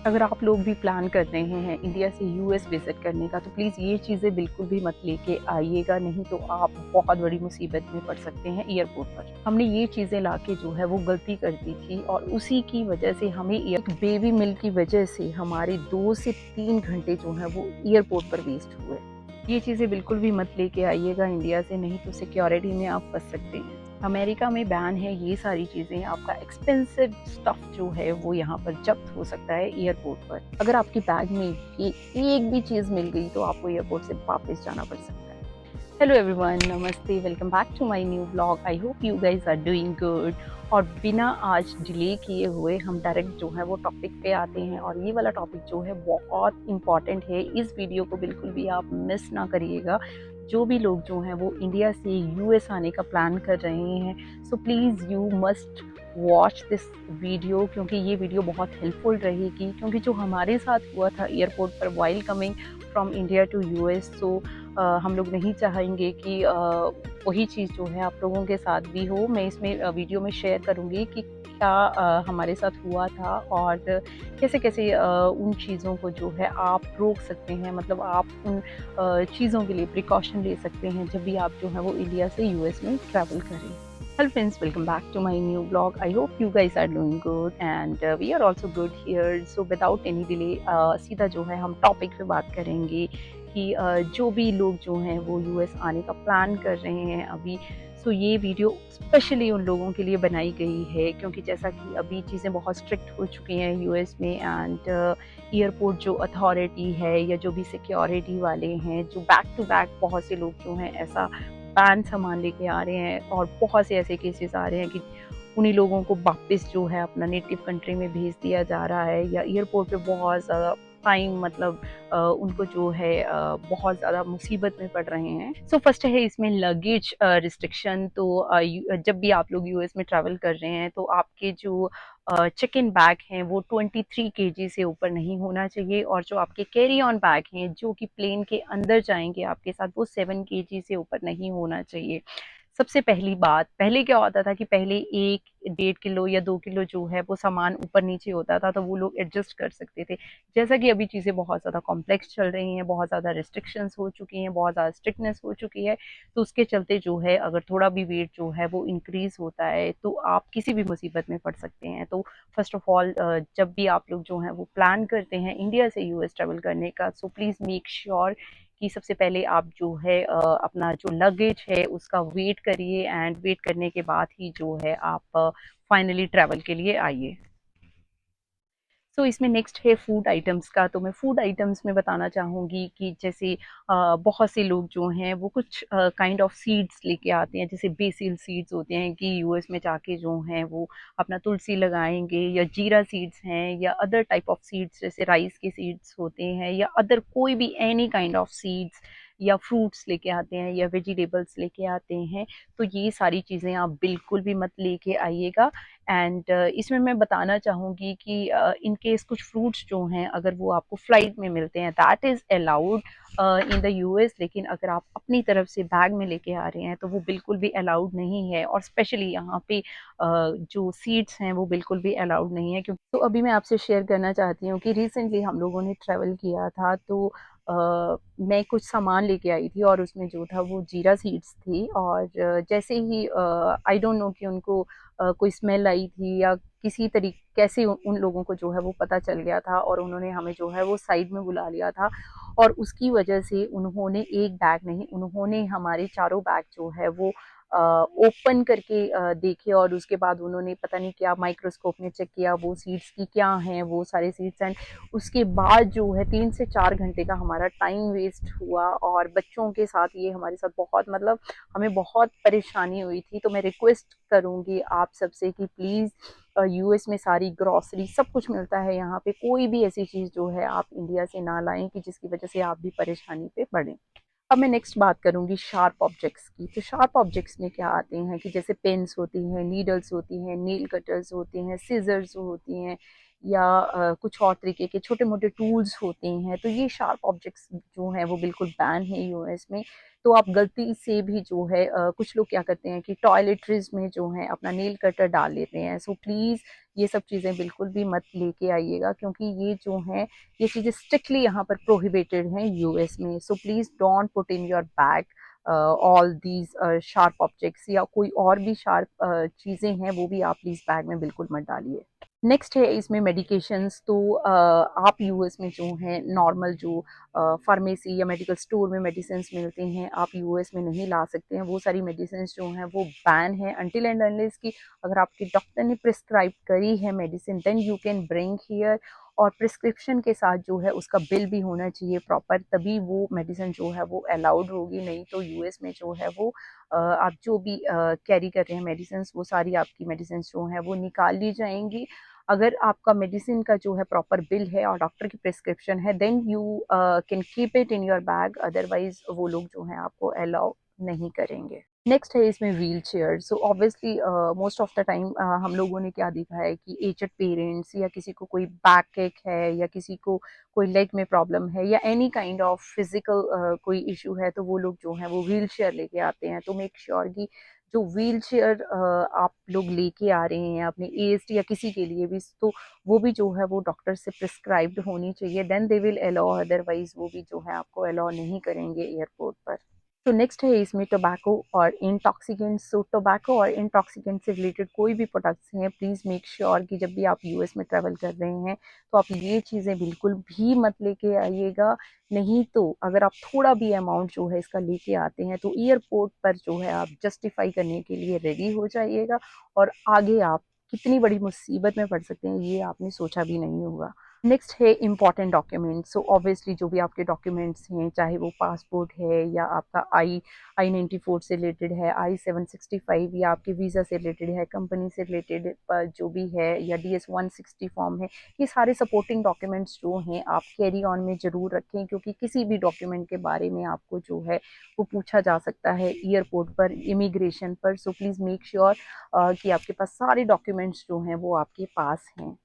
अगर आप लोग भी प्लान कर रहे हैं इंडिया से यूएस विज़िट करने का तो प्लीज़ ये चीज़ें बिल्कुल भी मत लेके आइएगा, नहीं तो आप बहुत बड़ी मुसीबत में पड़ सकते हैं एयरपोर्ट पर। हमने ये चीज़ें लाके जो है वो गलती कर दी थी और उसी की वजह से हमें एक बेबी मिल्क की वजह से हमारे 2 से 3 घंटे जो हैं वो एयरपोर्ट पर वेस्ट हुए। ये चीज़ें बिल्कुल भी मत लेके आइएगा इंडिया से, नहीं तो सिक्योरिटी में आप फँस सकते हैं। अमेरिका में बैन है ये सारी चीज़ें, आपका एक्सपेंसिव स्टफ़ जो है वो यहाँ पर जब्त हो सकता है एयरपोर्ट पर। अगर आपकी बैग में ये एक भी चीज़ मिल गई तो आपको एयरपोर्ट से वापस जाना पड़ सकता है। हेलो एवरीवन, नमस्ते, welcome back to my new vlog. I hope you guys are doing good. और बिना आज डिले किए हुए हम डायरेक्ट जो है वो टॉपिक पे आते हैं और ये वाला टॉपिक जो है बहुत इम्पॉर्टेंट है। इस वीडियो को बिल्कुल भी आप मिस ना करिएगा। जो भी लोग जो हैं वो इंडिया से यूएस आने का प्लान कर रहे हैं, so please you must watch this video, क्योंकि ये वीडियो बहुत हेल्पफुल रहेगी। क्योंकि जो हमारे साथ हुआ था एयरपोर्ट पर while coming from India to US, so हम लोग नहीं चाहेंगे कि वही चीज़ जो है आप लोगों के साथ भी हो। मैं इसमें वीडियो में शेयर करूँगी कि क्या हमारे साथ हुआ था और कैसे कैसे उन चीज़ों को जो है आप रोक सकते हैं, मतलब आप उन चीज़ों के लिए प्रिकॉशन ले सकते हैं जब भी आप जो है वो इंडिया से यूएस में ट्रैवल करें। Hello friends, welcome back to my new vlog. I hope you guys are doing good and we are also good here. So without any delay, सीधा जो है हम टॉपिक पे बात करेंगे कि जो भी लोग जो हैं वो यूएस आने का प्लान कर रहे हैं अभी। सो ये वीडियो स्पेशली उन लोगों के लिए बनाई गई है क्योंकि जैसा कि अभी चीज़ें बहुत स्ट्रिक्ट हो चुकी हैं यूएस में एंड एयरपोर्ट जो अथॉरिटी है या जो भी सिक्योरिटी वाले हैं, जो बैक टू बैक बहुत से लोग जो हैं ऐसा बैन सामान लेके आ रहे हैं और बहुत से ऐसे केसेस आ रहे हैं कि उन्हीं लोगों को वापस जो है अपना नेटिव कंट्री में भेज दिया जा रहा है या एयरपोर्ट पे बहुत ज़्यादा टाइम, मतलब उनको जो है बहुत ज़्यादा मुसीबत में पड़ रहे हैं। सो फर्स्ट है इसमें लगेज रिस्ट्रिक्शन। तो जब भी आप लोग यूएस में ट्रैवल कर रहे हैं तो आपके जो चेक इन बैग हैं वो 23 केजी से ऊपर नहीं होना चाहिए और जो आपके कैरी ऑन बैग हैं जो कि प्लेन के अंदर जाएंगे आपके साथ, वो 7 केजी से ऊपर नहीं होना चाहिए। सबसे पहली बात, पहले क्या होता था कि पहले 1 डेढ़ किलो या 2 किलो जो है वो सामान ऊपर नीचे होता था तो वो लोग एडजस्ट कर सकते थे। जैसा कि अभी चीज़ें बहुत ज़्यादा कॉम्प्लेक्स चल रही हैं, बहुत ज़्यादा रिस्ट्रिक्शंस हो चुकी हैं, बहुत ज़्यादा स्ट्रिक्टनेस हो चुकी है, तो उसके चलते जो है अगर थोड़ा भी वेट जो है वो इंक्रीज़ होता है तो आप किसी भी मुसीबत में पड़ सकते हैं। तो फर्स्ट ऑफ ऑल जब भी आप लोग जो हैं वो प्लान करते हैं इंडिया से यूएस ट्रैवल करने का, सो प्लीज़ मेक श्योर कि सबसे पहले आप जो है अपना जो लगेज है उसका वेट करिए एंड वेट करने के बाद ही जो है आप फाइनली ट्रैवल के लिए आइए। सो इसमें नेक्स्ट है फूड आइटम्स का। तो मैं फूड आइटम्स में बताना चाहूँगी कि जैसे बहुत से लोग जो हैं वो कुछ काइंड ऑफ सीड्स लेके आते हैं, जैसे बेसिल सीड्स होते हैं कि यूएस में जाके जो हैं वो अपना तुलसी लगाएंगे, या जीरा सीड्स हैं या अदर टाइप ऑफ सीड्स जैसे राइस के सीड्स होते हैं, या अदर कोई भी एनी काइंड ऑफ सीड्स, या फ्रूट्स लेके आते हैं या वेजिटेबल्स लेके आते हैं। तो ये सारी चीज़ें आप बिल्कुल भी मत लेके आइएगा। एंड इसमें मैं बताना चाहूँगी कि इन केस कुछ फ्रूट्स जो हैं अगर वो आपको फ्लाइट में मिलते हैं that is allowed in the US, लेकिन अगर आप अपनी तरफ से बैग में लेके आ रहे हैं तो वो बिल्कुल भी अलाउड नहीं है। और स्पेशली यहाँ पे जो सीड्स हैं वो बिल्कुल भी अलाउड नहीं है। क्योंकि तो अभी मैं आपसे शेयर करना चाहती हूँ कि रिसेंटली हम लोगों ने ट्रैवल किया था, तो मैं कुछ सामान लेके आई थी और उसमें जो था वो जीरा सीड्स थी। और जैसे ही आई डोंट नो कि उनको कोई स्मेल आई थी या किसी तरीके कैसे उन लोगों को जो है वो पता चल गया था और उन्होंने हमें जो है वो साइड में बुला लिया था। और उसकी वजह से उन्होंने एक बैग नहीं, उन्होंने हमारे चारों बैग जो है वो ओपन करके देखे और उसके बाद उन्होंने पता नहीं क्या माइक्रोस्कोप में चेक किया वो सीड्स की क्या हैं वो सारे सीड्स। एंड उसके बाद जो है 3 से 4 घंटे का हमारा टाइम वेस्ट हुआ और बच्चों के साथ ये हमारे साथ बहुत, मतलब हमें बहुत परेशानी हुई थी। तो मैं रिक्वेस्ट करूँगी आप सबसे कि प्लीज़ यूएस में सारी ग्रॉसरी सब कुछ मिलता है यहाँ पे, कोई भी ऐसी चीज़ जो है आप इंडिया से ना लाएं कि जिसकी वजह से आप भी परेशानी पे पड़ें। अब मैं नेक्स्ट बात करूँगी शार्प ऑब्जेक्ट्स की। तो शार्प ऑब्जेक्ट्स में क्या आते हैं कि जैसे पेन्स होती हैं, नीडल्स होती हैं, नील कटर्स होती हैं, सीजर्स होती हैं, या कुछ और तरीके के छोटे मोटे टूल्स होते हैं, तो ये शार्प ऑब्जेक्ट्स जो हैं वो बिल्कुल बैन है यूएस में। तो आप गलती से भी जो है कुछ लोग क्या करते हैं कि टॉयलेटरीज में जो है अपना नेल कटर डाल लेते हैं। सो प्लीज़ ये सब चीज़ें बिल्कुल भी मत लेके आइएगा, क्योंकि ये जो हैं ये चीज़ें स्ट्रिक्टली यहाँ पर प्रोहिबिटेड हैं यूएस में। So please don't put in your bag all these sharp objects, या कोई और भी शार्प चीज़ें हैं वो भी आप प्लीज़ बैग में बिल्कुल मत डालिए। नेक्स्ट है इसमें मेडिकेशंस। तो आप यूएस में जो है नॉर्मल जो फार्मेसी या मेडिकल स्टोर में मेडिसिन मिलते हैं, आप यूएस में नहीं ला सकते हैं। वो सारी मेडिसिन जो हैं वो बैन है अनटिल एंड अनलेस की अगर आपके डॉक्टर ने प्रिस्क्राइब करी है medicine, then you can bring here. और प्रिस्क्रिप्शन के साथ जो है उसका बिल भी होना चाहिए प्रॉपर, तभी वो मेडिसिन जो है वो अलाउड होगी। नहीं तो यूएस में जो है वो आप जो भी कैरी कर रहे हैं मेडिसिन, वो सारी आपकी मेडिसिन जो हैं वो निकाल ली जाएंगी। अगर आपका मेडिसिन का जो है प्रॉपर बिल है और डॉक्टर की प्रिस्क्रिप्शन है, then you can keep it in your bag, otherwise वो लोग जो हैं आपको अलाउ नहीं करेंगे। नेक्स्ट है इसमें wheel chair. So obviously most of the time हम लोगों ने क्या देखा है कि एजड पेरेंट्स या किसी को कोई बैक एक है या किसी को कोई लेग में प्रॉब्लम है या एनी काइंड ऑफ फिजिकल कोई इशू है, तो वो लोग जो हैं वो व्हील चेयर लेके आते हैं। तो मेक श्योर कि जो व्हील चेयर आप लोग लेके आ रहे हैं अपने एज्ड या किसी के लिए भी, तो वो भी जो है वो डॉक्टर से प्रिस्क्राइब्ड होनी चाहिए, then they will allow, otherwise वो भी जो है आपको अलाउ नहीं करेंगे एयरपोर्ट पर। तो नेक्स्ट है इसमें टोबैको और इंटॉक्सिकेंट्स। सो टोबैको और इंटॉक्सिकेंट से रिलेटेड कोई भी प्रोडक्ट्स हैं, प्लीज़ मेक श्योर कि जब भी आप यूएस में ट्रैवल कर रहे हैं तो आप ये चीज़ें बिल्कुल भी मत लेके आइएगा। नहीं तो अगर आप थोड़ा भी अमाउंट जो है इसका लेके आते हैं तो एयरपोर्ट पर जो है आप जस्टिफाई करने के लिए रेडी हो जाइएगा, और आगे आप कितनी बड़ी मुसीबत में पड़ सकते हैं ये आपने सोचा भी नहीं होगा। नेक्स्ट है इम्पॉर्टेंट डॉक्यूमेंट्स। सो ऑब्वियसली जो भी आपके डॉक्यूमेंट्स हैं, चाहे वो पासपोर्ट है या आपका आई-94 से रिलेटेड है, I-765 या आपके वीज़ा से रिलेटेड है, कंपनी से रिलेटेड जो भी है, या DS-160 फॉर्म है, ये सारे सपोर्टिंग डॉक्यूमेंट्स जो हैं आप कैरी ऑन में ज़रूर रखें, क्योंकि किसी भी डॉक्यूमेंट के बारे में आपको जो है वो पूछा जा सकता है एयरपोर्ट पर, इमिग्रेशन पर। सो प्लीज़ मेक श्योर कि आपके पास सारे डॉक्यूमेंट्स जो हैं वो आपके पास हैं।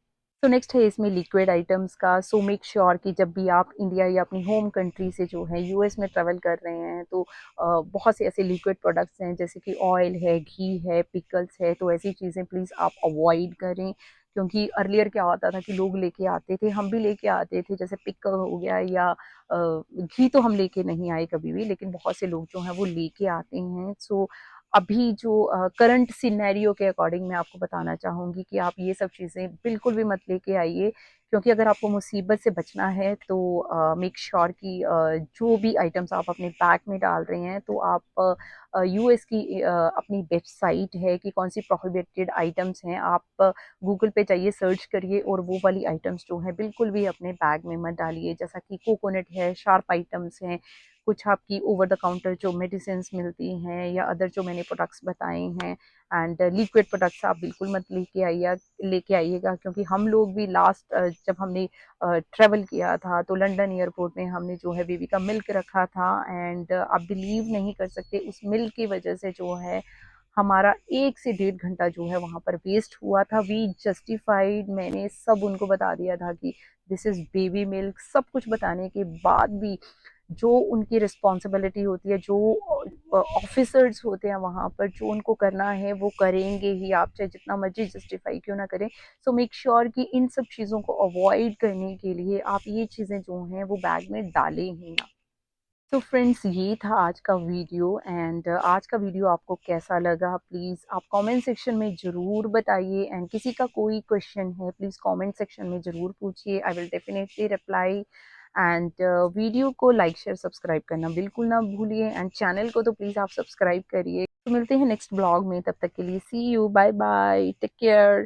तो नेक्स्ट है इसमें लिक्विड आइटम्स का। सो मेक श्योर कि जब भी आप इंडिया या अपनी होम कंट्री से जो है यूएस में ट्रैवल कर रहे हैं, तो बहुत से ऐसे लिक्विड प्रोडक्ट्स हैं जैसे कि ऑयल है, घी है, पिकल्स है, तो ऐसी चीज़ें प्लीज़ आप अवॉइड करें। क्योंकि अर्लियर क्या होता था कि लोग लेके आते थे, हम भी लेके आते थे, जैसे पिकल हो गया या घी तो हम लेके नहीं आए कभी भी, लेकिन बहुत से लोग जो हैं वो लेके आते हैं। सो अभी जो करंट सिनेरियो के अकॉर्डिंग मैं आपको बताना चाहूँगी कि आप ये सब चीज़ें बिल्कुल भी मत लेके आइए, क्योंकि अगर आपको मुसीबत से बचना है तो मेक श्योर कि जो भी आइटम्स आप अपने बैग में डाल रहे हैं, तो आप यूएस की अपनी वेबसाइट है कि कौन सी प्रोहिबिटेड आइटम्स हैं, आप गूगल पे जाइए, सर्च करिए, और वो वाली आइटम्स जो हैं बिल्कुल भी अपने बैग में मत डालिए। जैसा कि कोकोनट है, शार्प आइटम्स हैं, कुछ आपकी ओवर द काउंटर जो मेडिसिन्स मिलती हैं, या अदर जो मैंने प्रोडक्ट्स बताए हैं, एंड लिक्विड प्रोडक्ट्स आप बिल्कुल मत लेके आइएगा। क्योंकि हम लोग भी लास्ट जब हमने ट्रैवल किया था तो लंदन एयरपोर्ट में हमने जो है बेबी का मिल्क रखा था, एंड आप बिलीव नहीं कर सकते उस मिल्क की वजह से जो है हमारा 1 से 1.5 घंटा जो है वहाँ पर वेस्ट हुआ था। वी जस्टिफाइड, मैंने सब उनको बता दिया था कि दिस इज़ बेबी मिल्क, सब कुछ बताने के बाद भी जो उनकी रिस्पॉन्सिबिलिटी होती है, जो ऑफिसर्स होते हैं वहाँ पर, जो उनको करना है वो करेंगे ही, आप चाहे जितना मर्जी जस्टिफाई क्यों ना करें। सो मेक श्योर कि इन सब चीज़ों को अवॉइड करने के लिए आप ये चीज़ें जो हैं वो बैग में डालें ही ना। तो फ्रेंड्स ये था आज का वीडियो, एंड आज का वीडियो आपको कैसा लगा प्लीज़ आप कमेंट सेक्शन में ज़रूर बताइए, एंड किसी का कोई क्वेश्चन है प्लीज़ कमेंट सेक्शन में ज़रूर पूछिए, I will definitely reply. And video को लाइक शेयर सब्सक्राइब करना बिल्कुल ना भूलिए, एंड चैनल को तो प्लीज़ आप सब्सक्राइब करिए। तो मिलते हैं नेक्स्ट ब्लॉग में, तब तक के लिए see you, bye bye, take care.